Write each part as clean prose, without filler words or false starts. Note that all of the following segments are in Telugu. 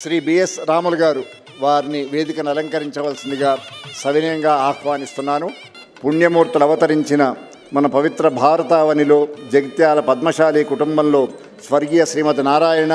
శ్రీ బిఎస్ రాములు గారు వారిని వేదికను అలంకరించవలసిందిగా సవినయంగా ఆహ్వానిస్తున్నాను. పుణ్యమూర్తులు అవతరించిన మన పవిత్ర భారతావనిలో జగిత్యాల పద్మశాలి కుటుంబంలో స్వర్గీయ శ్రీమతి నారాయణ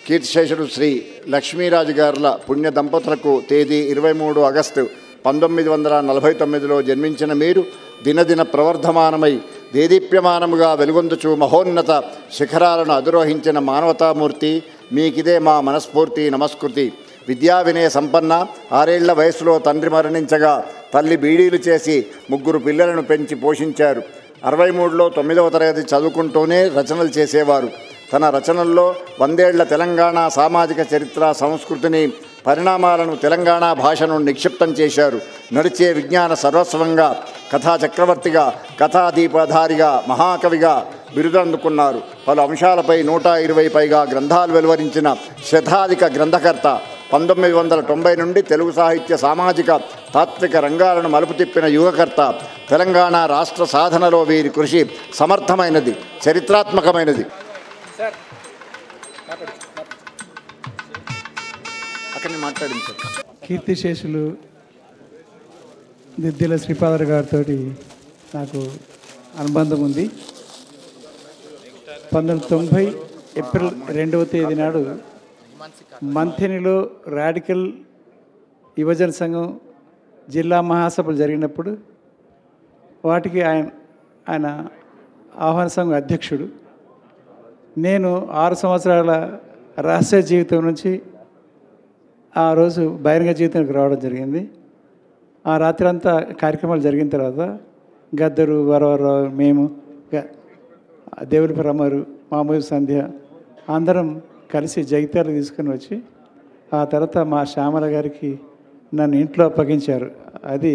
కీర్తిశేషుడు శ్రీ లక్ష్మీరాజు గారుల పుణ్య దంపతులకు తేదీ 23 ఆగస్టు 1949లో జన్మించిన మీరు దినదిన ప్రవర్ధమానమై దేదీప్యమానముగా వెలుగొందుచు మహోన్నత శిఖరాలను అధిరోహించిన మానవతామూర్తి. మీకిదే మా మనస్ఫూర్తి నమస్కృతి. విద్యా వినయ సంపన్న. 6 ఏళ్ల వయసులో తండ్రి మరణించగా తల్లి బీడీలు చేసి 3 పిల్లలను పెంచి పోషించారు. 63లో 9వ తరగతి చదువుకుంటూనే రచనలు చేసేవారు. తన రచనల్లో 100 ఏళ్ల తెలంగాణ సామాజిక చరిత్ర సంస్కృతిని పరిణామాలను తెలంగాణ భాషను నిక్షిప్తం చేశారు. నడిచే విజ్ఞాన సర్వస్వంగా కథా చక్రవర్తిగా కథాదీపధారిగా మహాకవిగా బిరుదందుకున్నారు. పలు అంశాలపై 120 పైగా గ్రంథాలు వెలువరించిన శతాధిక గ్రంథకర్త. 1990 నుండి తెలుగు సాహిత్య సామాజిక తాత్విక రంగాలను మలుపు తిప్పిన యుగకర్త. తెలంగాణ రాష్ట్ర సాధనలో వీరి కృషి సమర్థమైనది, చరిత్రాత్మకమైనది. అక్కడిని మాట్లాడించారు. కీర్తిశేషులు దిద్దెల శ్రీపాదరావు గారితో నాకు అనుబంధం ఉంది. 1990 ఏప్రిల్ 2వ తేదీ నాడు మంథెనిలో రాడికల్ యువజన సంఘం జిల్లా మహాసభలు జరిగినప్పుడు వాటికి ఆయన ఆహ్వాన సంఘం అధ్యక్షుడు. నేను 6 సంవత్సరాల రహస్య జీవితం నుంచి ఆ రోజు బహిరంగ జీవితానికి రావడం జరిగింది. ఆ రాత్రి అంతా కార్యక్రమాలు జరిగిన తర్వాత గద్దరు, వరవరరావు, మేము, దేవులపల్లి రమరు, మామూలు సంధ్య అందరం కలిసి జగిత్యాలకు తీసుకుని వచ్చి ఆ తర్వాత మా శ్యామల గారికి నన్ను ఇంట్లో అప్పగించారు. అది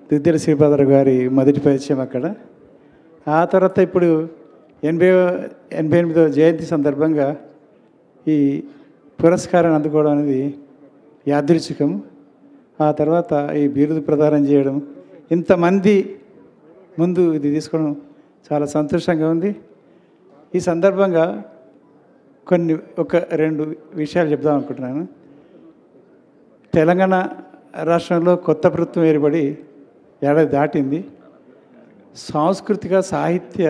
దిద్దెల శ్రీపాదరావు గారి మొదటి పరిచయం అక్కడ. ఆ తర్వాత ఇప్పుడు 88వ జయంతి సందర్భంగా ఈ పురస్కారాన్ని అందుకోవడం అనేది యాదృచ్ఛికం. ఆ తర్వాత ఈ బిరుదు ప్రదానం చేయడం, ఇంతమంది ముందు ఇది తీసుకోవడం చాలా సంతోషంగా ఉంది. ఈ సందర్భంగా ఒక 2 విషయాలు చెప్దాం అనుకుంటున్నాను. తెలంగాణ రాష్ట్రంలో కొత్త ప్రభుత్వం ఏర్పడి ఏడాది దాటింది. సాంస్కృతిక సాహిత్య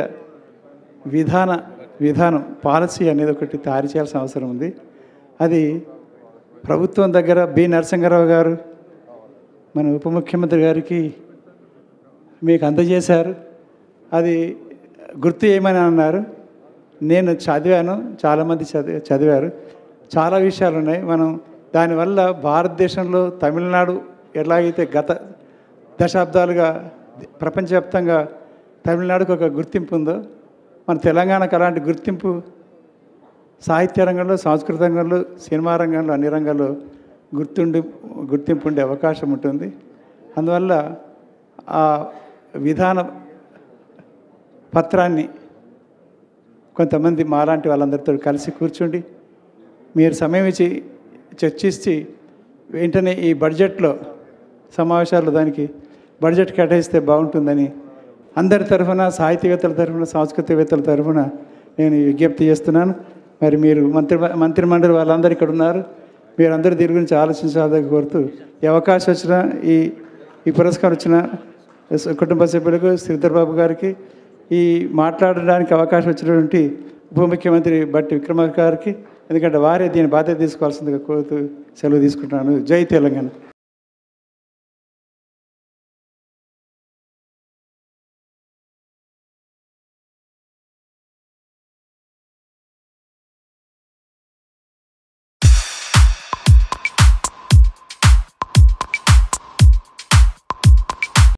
విధానం పాలసీ అనేది ఒకటి తయారు చేయాల్సిన అవసరం ఉంది. అది ప్రభుత్వం దగ్గర బి నరసింహారావు గారు మన ఉప ముఖ్యమంత్రి గారికి మీకు అందజేశారు. అది గుర్తు చేయమని అన్నారు. నేను చదివాను, చాలామంది చదివారు. చాలా విషయాలు ఉన్నాయి. మనం దానివల్ల భారతదేశంలో తమిళనాడు ఎలాగైతే గత దశాబ్దాలుగా ప్రపంచవ్యాప్తంగా తమిళనాడుకు ఒక గుర్తింపు ఉందో మన తెలంగాణకు అలాంటి గుర్తింపు సాహిత్య రంగంలో, సాంస్కృతిక రంగంలో, సినిమా రంగంలో, అన్ని రంగాల్లో గుర్తింపు ఉండే అవకాశం ఉంటుంది. అందువల్ల ఆ విధాన పత్రాన్ని కొంతమంది మాలాంటి వాళ్ళందరితో కలిసి కూర్చుండి మీరు సమయం ఇచ్చి చర్చించి వెంటనే ఈ బడ్జెట్లో సమావేశాల్లో దానికి బడ్జెట్ కేటాయిస్తే బాగుంటుందని అందరి తరఫున, సాహిత్యవేత్తల తరఫున, సాంస్కృతికవేత్తల తరఫున నేను విజ్ఞప్తి చేస్తున్నాను. మరి మీరు మంత్రిమండలి వాళ్ళందరూ ఇక్కడ ఉన్నారు. మీరందరూ దీని గురించి ఆలోచించాలని కోరుతూ ఈ అవకాశం వచ్చిన ఈ పురస్కారం వచ్చిన కుటుంబ సభ్యులకు, శ్రీధర్ బాబు గారికి, ఈ మాట్లాడడానికి అవకాశం వచ్చినటువంటి ఉప ముఖ్యమంత్రి బట్టి విక్రమార్క గారికి, ఎందుకంటే వారే దీని బాధ్యత తీసుకోవాల్సిందిగా కోరుతూ సెలవు తీసుకుంటున్నాను. జై తెలంగాణ.